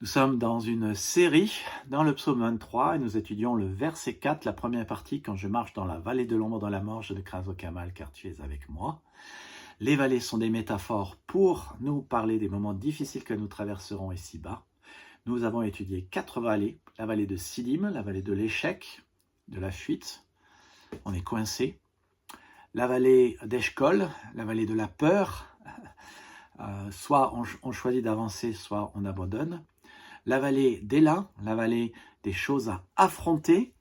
Nous sommes dans une série dans le psaume 23 et nous étudions le verset 4, la première partie. Quand je marche dans la vallée de l'ombre de la mort, je ne crains aucun mal car tu es avec moi. Les vallées sont des métaphores pour nous parler des moments difficiles que nous traverserons ici-bas. Nous avons étudié 4 vallées, la vallée de Siddim, la vallée de l'échec, de la fuite, on est coincé, la vallée d'Eshkol, la vallée de la peur, soit on choisit d'avancer, soit on abandonne. La vallée d'Éla, la vallée des choses à affronter,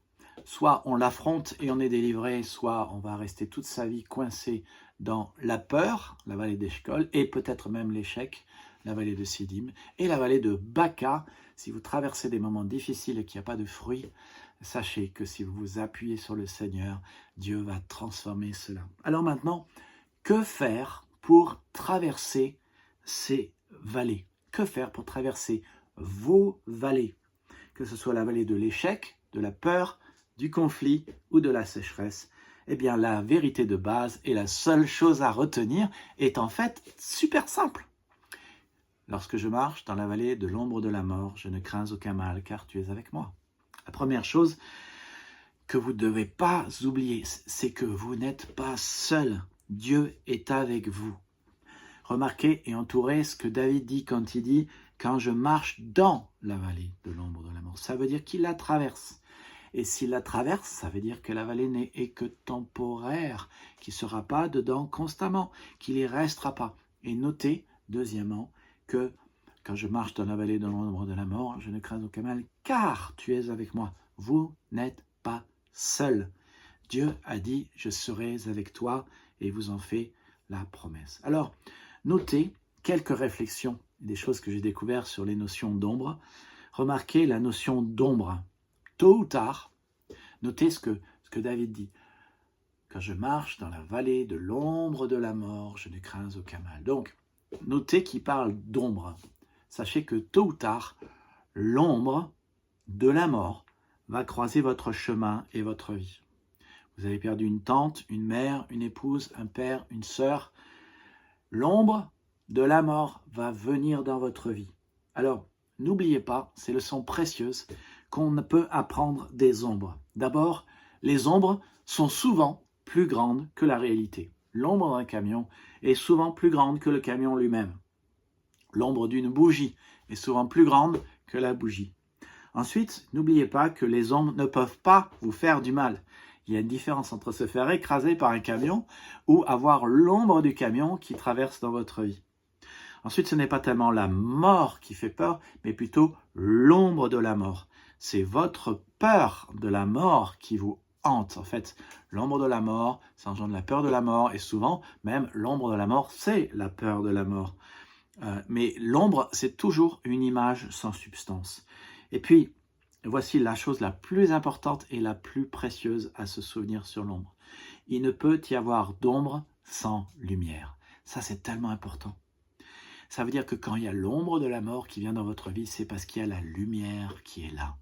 soit on l'affronte et on est délivré, soit on va rester toute sa vie coincé dans la peur, la vallée d'Eshkol, et peut-être même l'échec, la vallée de Siddim, et la vallée de Baka. Si vous traversez des moments difficiles et qu'il n'y a pas de fruits, sachez que si vous vous appuyez sur le Seigneur, Dieu va transformer cela. Alors maintenant, que faire pour traverser ces vallées? Que faire pour traverser vos vallées, que ce soit la vallée de l'échec, de la peur, du conflit ou de la sécheresse? Eh bien, la vérité de base et la seule chose à retenir est en fait super simple. Lorsque je marche dans la vallée de l'ombre de la mort, je ne crains aucun mal car tu es avec moi. La première chose que vous ne devez pas oublier, c'est que vous n'êtes pas seul. Dieu est avec vous. Remarquez et entourez ce que David dit quand il dit « Quand je marche dans la vallée de l'ombre de la mort », ça veut dire qu'il la traverse. Et s'il la traverse, ça veut dire que la vallée n'est que temporaire, qu'il ne sera pas dedans constamment, qu'il n'y restera pas. Et notez, deuxièmement, que quand je marche dans la vallée de l'ombre de la mort, je ne crains aucun mal, car tu es avec moi. Vous n'êtes pas seul. Dieu a dit « Je serai avec toi » et vous en fait la promesse. Alors, notez quelques réflexions, des choses que j'ai découvertes sur les notions d'ombre. Remarquez la notion d'ombre. Tôt ou tard, notez ce que David dit. Quand je marche dans la vallée de l'ombre de la mort, je ne crains aucun mal. Donc, notez qu'il parle d'ombre. Sachez que tôt ou tard, l'ombre de la mort va croiser votre chemin et votre vie. Vous avez perdu une tante, une mère, une épouse, un père, une sœur. L'ombre de la mort va venir dans votre vie. Alors, n'oubliez pas, ces leçons précieuses qu'on peut apprendre des ombres. D'abord, les ombres sont souvent plus grandes que la réalité. L'ombre d'un camion est souvent plus grande que le camion lui-même. L'ombre d'une bougie est souvent plus grande que la bougie. Ensuite, n'oubliez pas que les ombres ne peuvent pas vous faire du mal. Il y a une différence entre se faire écraser par un camion ou avoir l'ombre du camion qui traverse dans votre vie. Ensuite, ce n'est pas tellement la mort qui fait peur, mais plutôt l'ombre de la mort. C'est votre peur de la mort qui vous hante. En fait, l'ombre de la mort, ça engendre la peur de la mort, et souvent, même l'ombre de la mort, c'est la peur de la mort. Mais l'ombre, c'est toujours une image sans substance. Et puis, voici la chose la plus importante et la plus précieuse à se souvenir sur l'ombre. Il ne peut y avoir d'ombre sans lumière. Ça, c'est tellement important. Ça veut dire que quand il y a l'ombre de la mort qui vient dans votre vie, c'est parce qu'il y a la lumière qui est là.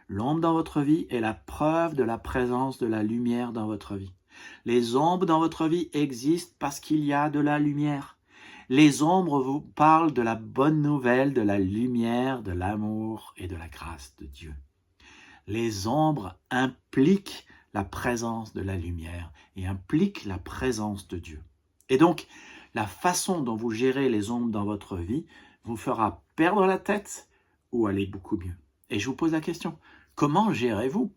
L'ombre dans votre vie est la preuve de la présence de la lumière dans votre vie. Les ombres dans votre vie existent parce qu'il y a de la lumière. Les ombres vous parlent de la bonne nouvelle, de la lumière, de l'amour et de la grâce de Dieu. Les ombres impliquent la présence de la lumière et impliquent la présence de Dieu. Et donc, la façon dont vous gérez les ombres dans votre vie vous fera perdre la tête ou aller beaucoup mieux. Et je vous pose la question, comment gérez-vous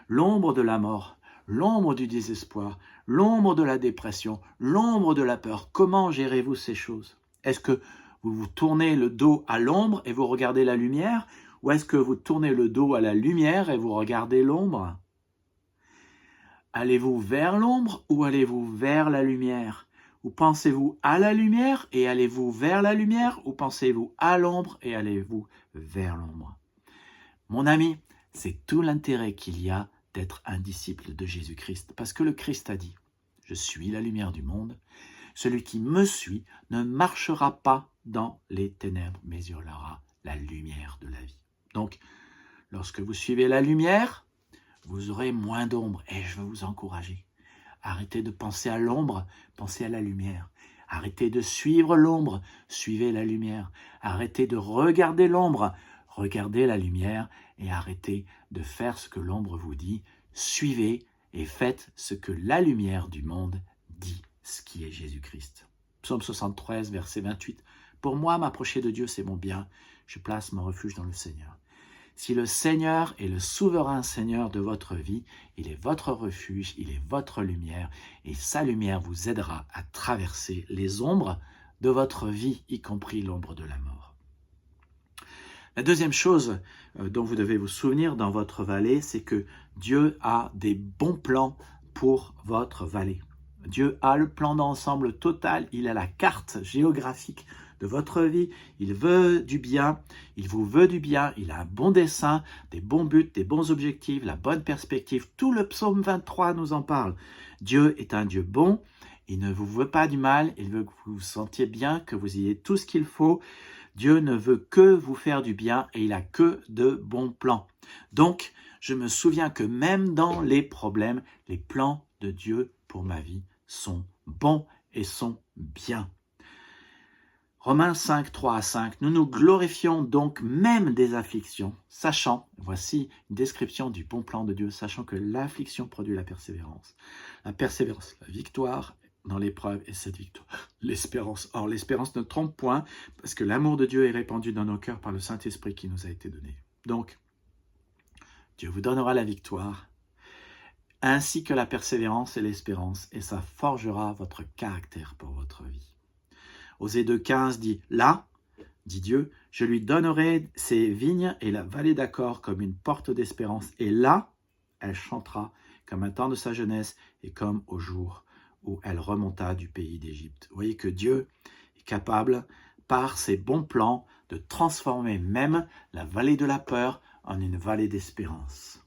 l'ombre de la mort, l'ombre du désespoir, l'ombre de la dépression, l'ombre de la peur? Comment gérez-vous ces choses? Est-ce que vous vous tournez le dos à l'ombre et vous regardez la lumière? Ou est-ce que vous tournez le dos à la lumière et vous regardez l'ombre? Allez-vous vers l'ombre ou allez-vous vers la lumière? Ou pensez-vous à la lumière et allez-vous vers la lumière? Ou pensez-vous à l'ombre et allez-vous vers l'ombre? Mon ami, c'est tout l'intérêt qu'il y a d'être un disciple de Jésus-Christ. Parce que le Christ a dit, « Je suis la lumière du monde. Celui qui me suit ne marchera pas dans les ténèbres, mais il aura la lumière de la vie. » Donc, lorsque vous suivez la lumière, vous aurez moins d'ombre. Et je veux vous encourager. Arrêtez de penser à l'ombre, pensez à la lumière. Arrêtez de suivre l'ombre, suivez la lumière. Arrêtez de regarder l'ombre, regardez la lumière et arrêtez de faire ce que l'ombre vous dit. Suivez et faites ce que la lumière du monde dit, ce qui est Jésus-Christ. Psaume 73, verset 28. Pour moi, m'approcher de Dieu, c'est mon bien. Je place mon refuge dans le Seigneur. Si le Seigneur est le souverain Seigneur de votre vie, il est votre refuge, il est votre lumière, et sa lumière vous aidera à traverser les ombres de votre vie, y compris l'ombre de la mort. La deuxième chose dont vous devez vous souvenir dans votre vallée, c'est que Dieu a des bons plans pour votre vallée. Dieu a le plan d'ensemble total, il a la carte géographique de votre vie, il veut du bien, il vous veut du bien, il a un bon dessein, des bons buts, des bons objectifs, la bonne perspective. Tout le psaume 23 nous en parle. Dieu est un Dieu bon, il ne vous veut pas du mal, il veut que vous vous sentiez bien, que vous ayez tout ce qu'il faut. Dieu ne veut que vous faire du bien et il a que de bons plans. Donc, je me souviens que même dans les problèmes, les plans de Dieu pour ma vie sont bons et sont bien. Romains 5, 3 à 5, nous nous glorifions donc même des afflictions, sachant, voici une description du bon plan de Dieu, sachant que l'affliction produit la persévérance, la victoire dans l'épreuve et cette victoire, l'espérance. Or, l'espérance ne trompe point, parce que l'amour de Dieu est répandu dans nos cœurs par le Saint-Esprit qui nous a été donné. Donc, Dieu vous donnera la victoire, ainsi que la persévérance et l'espérance, et ça forgera votre caractère pour votre vie. Osée 2,15 dit « Là, dit Dieu, je lui donnerai ses vignes et la vallée d'Accord comme une porte d'espérance, et là, elle chantera comme un temps de sa jeunesse et comme au jour où elle remonta du pays d'Égypte. » Vous voyez que Dieu est capable, par ses bons plans, de transformer même la vallée de la peur en une vallée d'espérance.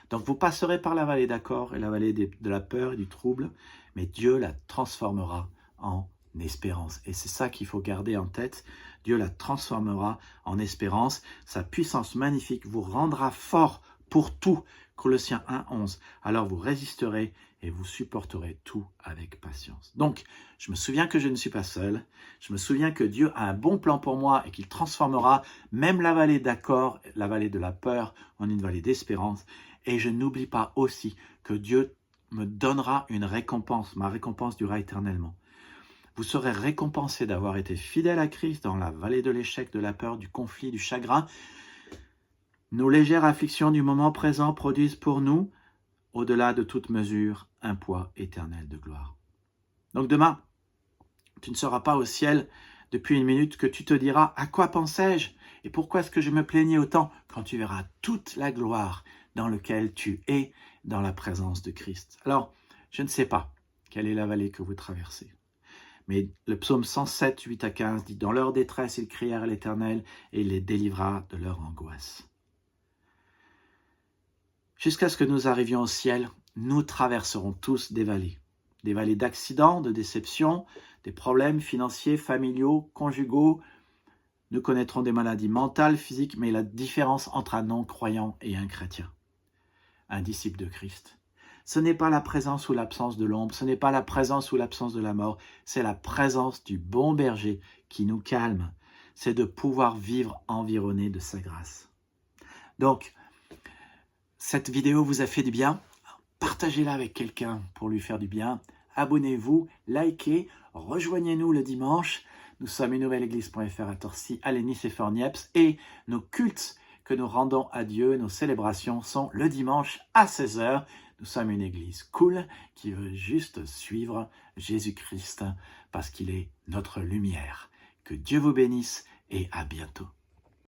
Donc vous passerez par la vallée d'Accord et la vallée de la peur et du trouble, mais Dieu la transformera en espérance. Et c'est ça qu'il faut garder en tête. Dieu la transformera en espérance. Sa puissance magnifique vous rendra fort pour tout. Colossiens 1,11. Alors vous résisterez et vous supporterez tout avec patience. Donc, je me souviens que je ne suis pas seul. Je me souviens que Dieu a un bon plan pour moi et qu'il transformera même la vallée d'Accord, la vallée de la peur, en une vallée d'espérance. Et je n'oublie pas aussi que Dieu me donnera une récompense. Ma récompense durera éternellement. Vous serez récompensé d'avoir été fidèle à Christ dans la vallée de l'échec, de la peur, du conflit, du chagrin. Nos légères afflictions du moment présent produisent pour nous, au-delà de toute mesure, un poids éternel de gloire. Donc demain, tu ne seras pas au ciel depuis une minute que tu te diras « À quoi pensais-je et pourquoi est-ce que je me plaignais autant ?» quand tu verras toute la gloire dans laquelle tu es dans la présence de Christ. Alors, je ne sais pas quelle est la vallée que vous traversez. Mais le psaume 107, 8 à 15 dit « Dans leur détresse, ils crièrent à l'Éternel et il les délivra de leur angoisse. » Jusqu'à ce que nous arrivions au ciel, nous traverserons tous des vallées d'accidents, de déceptions, des problèmes financiers, familiaux, conjugaux. Nous connaîtrons des maladies mentales, physiques, mais la différence entre un non-croyant et un chrétien, un disciple de Christ, ce n'est pas la présence ou l'absence de l'ombre, ce n'est pas la présence ou l'absence de la mort, c'est la présence du bon berger qui nous calme. C'est de pouvoir vivre environné de sa grâce. Donc, cette vidéo vous a fait du bien, partagez-la avec quelqu'un pour lui faire du bien. Abonnez-vous, likez, rejoignez-nous le dimanche. Nous sommes une nouvelle église.fr à Torcy, à Nice et Fort-Niepce, et nos cultes que nous rendons à Dieu, nos célébrations sont le dimanche à 16h. Nous sommes une église cool qui veut juste suivre Jésus-Christ parce qu'il est notre lumière. Que Dieu vous bénisse et à bientôt.